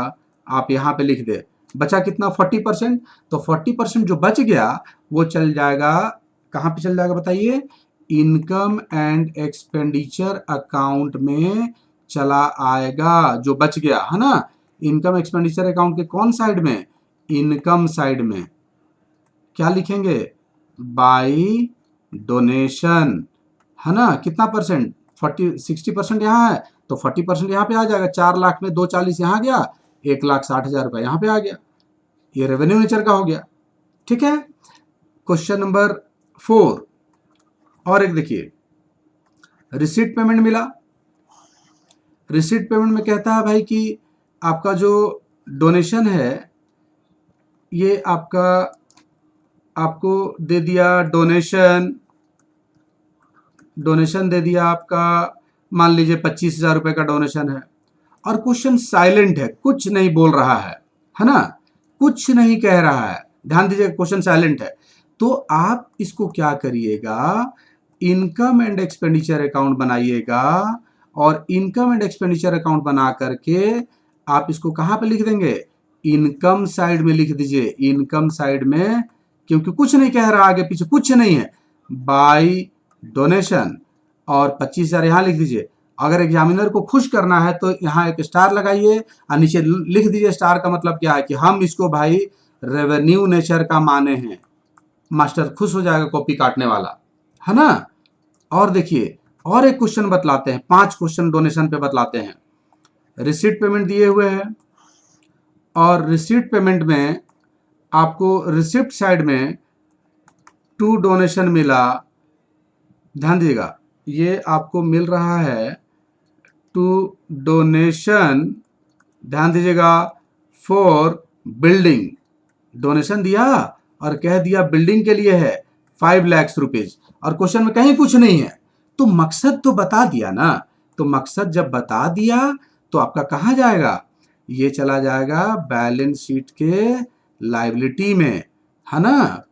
आप यहाँ पे लिख दे। बचा कितना, 40%। तो 40% जो बच गया वो चल जाएगा, कहाँ पे चल जाएगा बताइए, इनकम एंड एक्सपेंडिचर अकाउंट में चला आएगा, जो बच गया, है ना। इनकम एक्सपेंडिचर अकाउंट के कौन साइड में, इनकम साइड में। क्या लिखेंगे, बाय डोनेशन, है ना। कितना परसेंट, 60% यहाँ है, तो 40% यहाँ पे आ जाएगा। 4 लाख में 2,40 यहाँ गया, 1,60,000 रुपये यहाँ पे आ गया। ये रेवेन्यू नेचर का हो गया, ठीक है। क्वेश्चन नंबर 4 और एक देखिए, रिसीट पेमेंट मिला। रिसीट पेमेंट में कहता है भाई कि आपका जो डोनेशन है, ये आपको दे दिया डोनेशन दे दिया आपका, मान लीजिए 25,000 रुपये का डोनेशन है। और क्वेश्चन साइलेंट है, कुछ नहीं बोल रहा है ना, कुछ नहीं कह रहा है। ध्यान दीजिए, क्वेश्चन साइलेंट है। तो आप इसको क्या करिएगा, इनकम एंड एक्सपेंडिचर अकाउंट बनाइएगा, और इनकम एंड एक्सपेंडिचर अकाउंट बना करके आप इसको कहाँ पे लिख देंगे, इनकम साइड में लिख दीजिए, इनकम साइड में, क्योंकि कुछ नहीं कह रहा, आगे पीछे कुछ नहीं है। बाय डोनेशन, और 25,000 यहाँ लिख दीजिए। अगर एग्जामिनर को खुश करना है तो यहाँ एक स्टार लगाइए, और नीचे लिख दीजिए। स्टार का मतलब क्या है कि हम इसको भाई रेवेन्यू नेचर का माने हैं, मास्टर खुश हो जाएगा कॉपी काटने वाला, है ना। और देखिए और एक क्वेश्चन बतलाते हैं, 5 क्वेश्चन डोनेशन पे बतलाते हैं। रिसीट पेमेंट दिए हुए हैं और रिसीट पेमेंट में आपको रिसिप्ट साइड में टू डोनेशन मिला। ध्यान दीजिएगा, ये आपको मिल रहा है टू डोनेशन, ध्यान दीजिएगा, फॉर बिल्डिंग। डोनेशन दिया और कह दिया बिल्डिंग के लिए है 5 लाख रुपीज, और क्वेश्चन में कहीं कुछ नहीं है। तो मकसद तो बता दिया ना, तो मकसद जब बता दिया तो आपका कहाँ जाएगा, ये चला जाएगा बैलेंस शीट के लायबिलिटी में, है ना।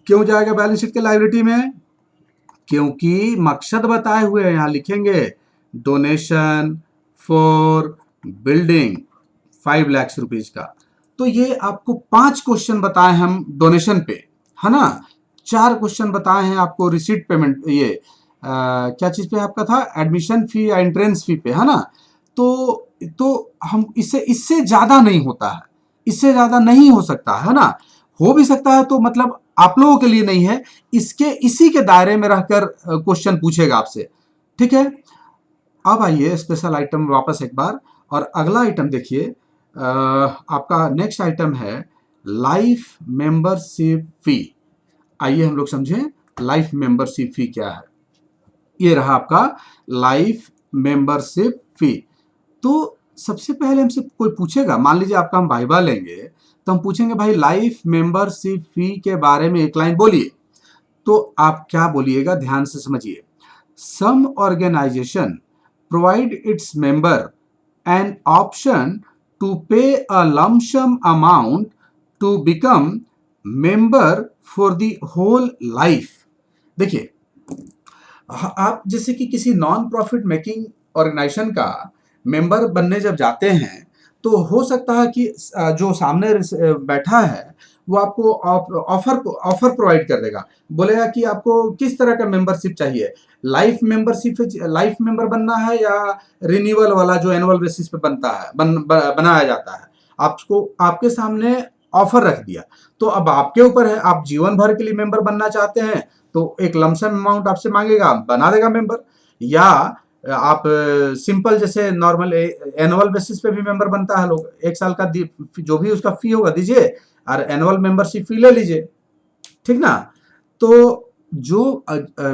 क्यों जाएगा बैलेंस शीट के लायबिलिटी में, क्योंकि मकसद बताए हुए हैं, यहां लिखेंगे donation for building 5 lakh rupees का। तो ये आपको 5 क्वेश्चन बताए हम डोनेशन पे, है ना। 4 क्वेश्चन बताए हैं आपको रिसीट पेमेंट, ये क्या चीज पे आपका था, एडमिशन फी या एंट्रेंस फी पे, है ना। तो हम इससे इससे ज्यादा नहीं होता है, इससे ज्यादा नहीं हो सकता है ना। हो भी सकता है तो मतलब आप लोगों के लिए नहीं है, इसके इसी के दायरे में रहकर क्वेश्चन पूछेगा आपसे, ठीक है। अब आइए स्पेशल आइटम वापस एक बार, और अगला आइटम देखिए, आपका नेक्स्ट आइटम है लाइफ मेंबरशिप फी। आइए हम लोग समझें लाइफ मेंबरशिप फी क्या है। ये रहा आपका लाइफ मेंबरशिप फी। तो सबसे पहले हमसे कोई पूछेगा, मान लीजिए आपका हम वाइवा लेंगे, तो हम पूछेंगे भाई लाइफ मेंबरशिप फी के बारे में एक लाइन बोलिए। तो आप क्या बोलिएगा, ध्यान से समझिए। Some organization provide its member an option to pay a lump sum amount to become member for the whole life. देखिए, आप जैसे कि किसी नॉन प्रॉफिट मेकिंग ऑर्गेनाइजेशन का मेंबर बनने जब जाते हैं, तो हो सकता है कि जो सामने बैठा है वो आपको ऑफर प्रोवाइड कर देगा, बोलेगा कि आपको किस तरह का मेंबरशिप चाहिए, लाइफ मेंबरशिप, लाइफ मेंबर बनना है या रिन्यूअल वाला जो एनुअल बेसिस पे बनता है, बनाया जाता है। आपको आपके सामने ऑफर रख दिया, तो अब आपके ऊपर है, आप जीवन भर के लिए मेंबर बनना चाहते हैं तो एक लमसम अमाउंट आपसे मांगेगा, बना देगा मेंबर, या आप सिंपल जैसे नॉर्मल एनुअल बेसिस पे भी मेंबर बनता है, लोग 1 साल का जो भी उसका फी होगा दीजिए और एनुअल मेंबरशिप फी ले लीजिए, ठीक ना। तो जो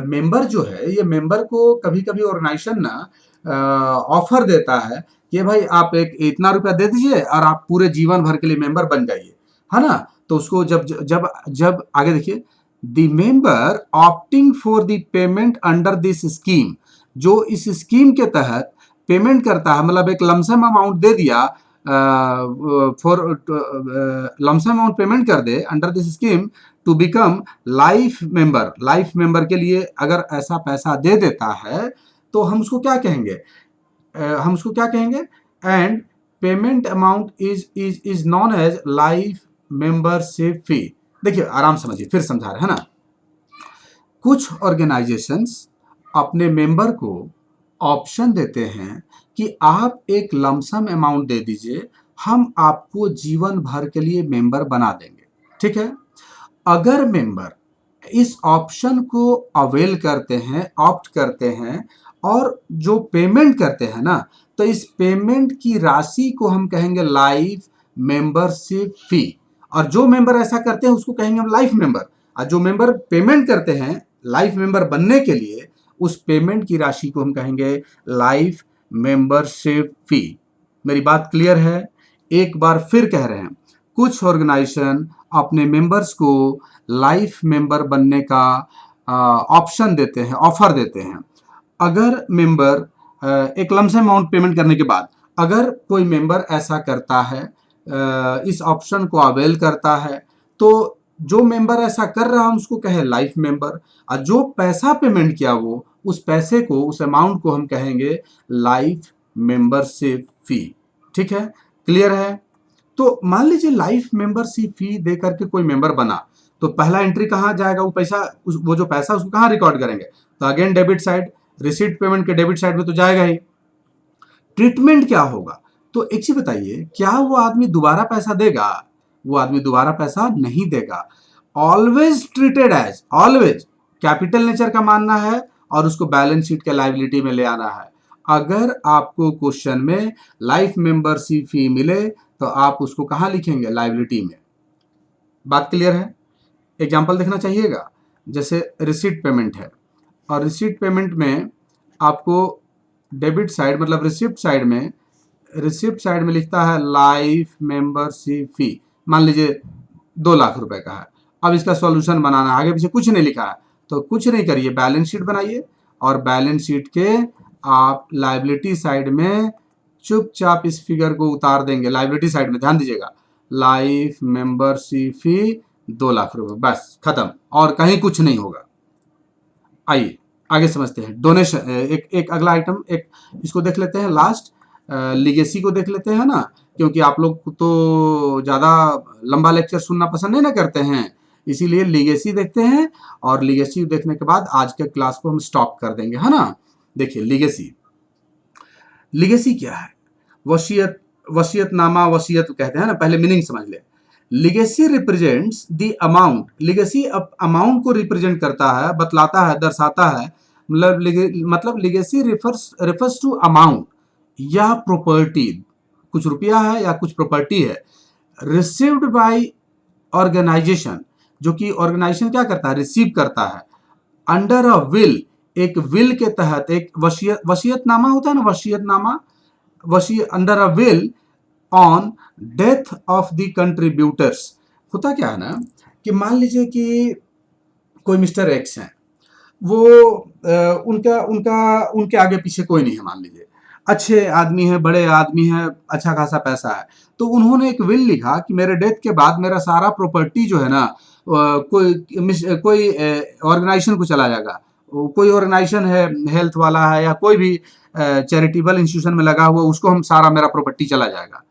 मेंबर जो है, ये मेंबर को कभी कभी ऑर्गेनाइजेशन ना ऑफर देता है कि भाई आप एक इतना रुपया दे दीजिए और आप पूरे जीवन भर के लिए मेंबर बन जाइए, है ना। तो उसको जब जब जब आगे देखिए, the member opting for the payment under this scheme, जो इस स्कीम के तहत पेमेंट करता है, मतलब एक लमसम अमाउंट दे दिया, फॉर लमसम अमाउंट पेमेंट कर दे under this scheme to become life member. Life member के लिए अगर ऐसा पैसा दे देता है तो हम उसको क्या कहेंगे, हम उसको क्या कहेंगे, and payment amount is known as life membership fee. देखिए आराम समझिए, फिर समझा रहे हैं ना। कुछ ऑर्गेनाइजेशंस अपने मेंबर को ऑप्शन देते हैं कि आप एक लमसम अमाउंट दे दीजिए, हम आपको जीवन भर के लिए मेंबर बना देंगे, ठीक है। अगर मेंबर इस ऑप्शन को अवेल करते हैं, ऑप्ट करते हैं और जो पेमेंट करते हैं ना, तो इस पेमेंट की राशि को हम कहेंगे लाइफ मेंबरशिप फी। और जो मेंबर ऐसा करते हैं उसको कहेंगे हम लाइफ मेंबर, और जो मेंबर पेमेंट करते हैं लाइफ मेंबर बनने के लिए, उस पेमेंट की राशि को हम कहेंगे लाइफ मेंबरशिप फी। मेरी बात क्लियर है, एक बार फिर कह रहे हैं, कुछ ऑर्गेनाइजेशन अपने मेंबर्स को लाइफ मेंबर बनने का ऑप्शन देते हैं, ऑफर देते हैं। अगर मेंबर एक लमसम अमाउंट पेमेंट करने के बाद अगर कोई मेंबर ऐसा करता है, इस ऑप्शन को अवेल करता है, तो जो मेंबर ऐसा कर रहा है उसको कहे लाइफ मेंबर, और जो पैसा पेमेंट किया वो उस पैसे को, उस अमाउंट को हम कहेंगे लाइफ मेंबरशिप फी, ठीक है, क्लियर है। तो मान लीजिए लाइफ मेंबरशिप फी दे करके कोई मेंबर बना, तो पहला एंट्री कहाँ जाएगा, वो पैसा, वो जो पैसा उसको कहाँ रिकॉर्ड करेंगे, तो again debit side, receipt payment के डेबिट साइड में तो जाएगा ही। ट्रीटमेंट क्या होगा, तो एक चीज बताइए, क्या वो आदमी दोबारा पैसा देगा, वो आदमी दोबारा पैसा नहीं देगा। Always treated as, always capital nature का मानना है और उसको बैलेंस शीट के लायबिलिटी में ले आना है। अगर आपको क्वेश्चन में लाइफ मेंबरशिप फी मिले तो आप उसको कहाँ लिखेंगे? लायबिलिटी में। बात क्लियर है? एग्जाम्पल देखना चाहिएगा। जैसे रिसीट पेमेंट है और रिसीट पेमेंट में आपको डेबिट साइड मतलब रिसिप्ट साइड में लिखता है लाइफ मेंबरशिप फी, मान लीजिए 2 लाख रुपए का है। अब इसका सॉल्यूशन बनाना है, आगे पीछे कुछ नहीं लिखा है तो कुछ नहीं करिए, बैलेंस शीट बनाइए और बैलेंस शीट के आप लायबिलिटी साइड में चुपचाप इस फिगर को उतार देंगे। लायबिलिटी साइड में ध्यान दीजिएगा, लाइफ मेंबरशिप फी 2 लाख रुपए, बस खत्म, और कहीं कुछ नहीं होगा। आइए आगे समझते हैं। डोनेशन, एक अगला आइटम, एक इसको देख लेते हैं लास्ट, लीगेसी को देख लेते हैं ना, क्योंकि आप लोग तो ज़्यादा लंबा लेक्चर सुनना पसंद नहीं ना करते हैं, इसीलिए लीगेसी देखते हैं और लीगेसी देखने के बाद आज के क्लास को हम स्टॉप कर देंगे, है ना। देखिए लीगेसी क्या है? वसीयतनामा, वसीयत कहते हैं ना, पहले मीनिंग समझ ले। Legacy represents the amount, legacy amount को रिप्रेजेंट करता है, बतलाता है, दर्शाता है। मतलब लिगेसी रिफर्स टू अमाउंट या प्रॉपर्टी, कुछ रुपया है या कुछ प्रॉपर्टी है, रिसीव्ड बाय ऑर्गेनाइजेशन, जो कि ऑर्गेनाइजेशन क्या करता है? रिसीव करता है, अंडर अ विल, एक विल के तहत, एक वसीयतनामा होता है ना, वसीयतनामा, under a will on death of the contributors. होता क्या है ना कि मान लीजिए कि कोई मिस्टर एक्स हैं, वो उनका उनका उनके आगे पीछे कोई नहीं है, मान लीजिए अच्छे आदमी है, बड़े आदमी है, अच्छा खासा पैसा है, तो उन्होंने एक विल लिखा कि मेरे डेथ के बाद मेरा सारा प्रॉपर्टी जो है ना कोई ऑर्गेनाइजेशन को चला जाएगा। कोई ऑर्गेनाइजेशन है, हेल्थ वाला है या कोई भी चैरिटेबल इंस्टीट्यूशन में लगा हुआ, उसको हम सारा मेरा प्रॉपर्टी चला जाएगा।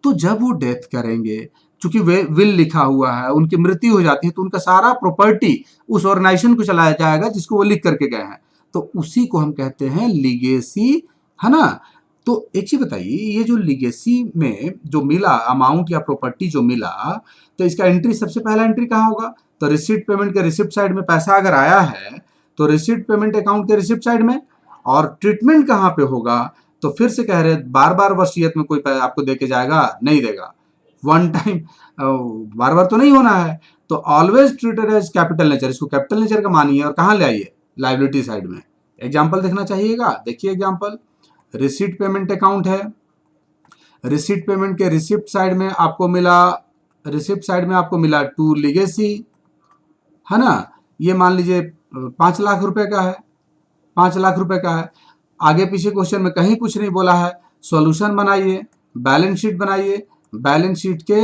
तो जब वो डेथ करेंगे, चूंकि वे विल लिखा हुआ है, उनकी मृत्यु हो जाती है तो उनका सारा प्रॉपर्टी उस ऑर्गेनाइजेशन को चलाया जाएगा जिसको वो लिख करके गए हैं, तो उसी को हम कहते हैं लीगेसी, है ना। तो एक चीज बताइए, ये जो लीगेसी में जो मिला अमाउंट या प्रॉपर्टी जो मिला, तो इसका एंट्री, सबसे पहला एंट्री कहाँ होगा? तो रिसिप्ट पेमेंट के रिसिप्ट साइड में पैसा अगर आया है तो रिसिप्ट पेमेंट अकाउंट के रिसिप्ट साइड में, और ट्रीटमेंट कहाँ पे होगा? तो फिर से कह रहे हैं, बार बार वसीयत में कोई आपको दे के जाएगा? नहीं देगा, वन टाइम, बार बार तो नहीं होना है। तो always treated as capital nature, इसको कैपिटल नेचर का मानिए और कहाँ ले आइए? लायबिलिटी साइड में। एग्जाम्पल देखना चाहिएगा, देखिए एग्जाम्पल, रिसीट पेमेंट अकाउंट है, रिसीट पेमेंट के रिसिप्ट साइड में आपको मिला टू लीगेसी, है ना। ये मान लीजिए 5 लाख रुपए का है, 5 लाख रुपए का है। आगे पीछे क्वेश्चन में कहीं कुछ नहीं बोला है, सॉल्यूशन बनाइए, बैलेंस शीट बनाइए, बैलेंस शीट के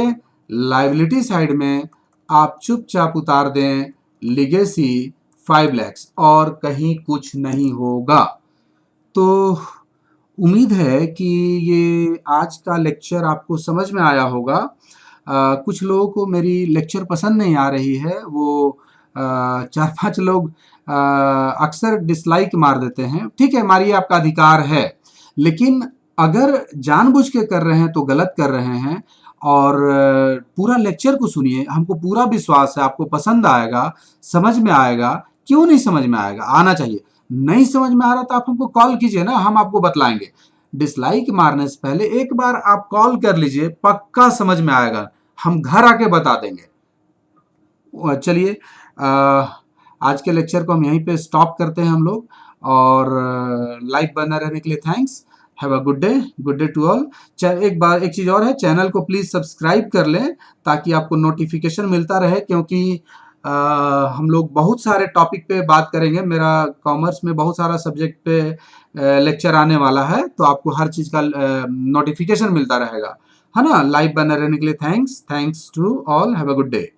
लायबिलिटी साइड में आप चुपचाप उतार दें लीगेसी 5 लाख, और कहीं कुछ नहीं होगा। तो उम्मीद है कि ये आज का लेक्चर आपको समझ में आया होगा। कुछ लोगों को मेरी लेक्चर पसंद नहीं आ रही है, वो 4-5 लोग अक्सर डिसलाइक मार देते हैं। ठीक है, मारिए, आपका अधिकार है, लेकिन अगर जानबूझ के कर रहे हैं तो गलत कर रहे हैं। और पूरा लेक्चर को सुनिए, हमको पूरा विश्वास है आपको पसंद आएगा, समझ में आएगा। क्यों नहीं समझ में आएगा? आना चाहिए। नहीं समझ में आ रहा तो आप हमको कॉल कीजिए ना, हम आपको बतलाएंगे। डिसलाइक मारने से पहले एक बार आप कॉल कर लीजिए, पक्का समझ में आएगा, हम घर आके बता देंगे। चलिए, आज के लेक्चर को हम यहीं पे स्टॉप करते हैं हम लोग, और लाइव बना रहने के लिए thanks. Have a good day to all. एक चीज़ और है, चैनल को प्लीज़ सब्सक्राइब कर लें ताकि आपको नोटिफिकेशन मिलता रहे, क्योंकि हम लोग बहुत सारे टॉपिक पे बात करेंगे। मेरा कॉमर्स में बहुत सारा सब्जेक्ट पे लेक्चर आने वाला है, तो आपको हर चीज़ का नोटिफिकेशन मिलता रहेगा, है ना। लाइव बना रहने के लिए thanks to all, have a good day.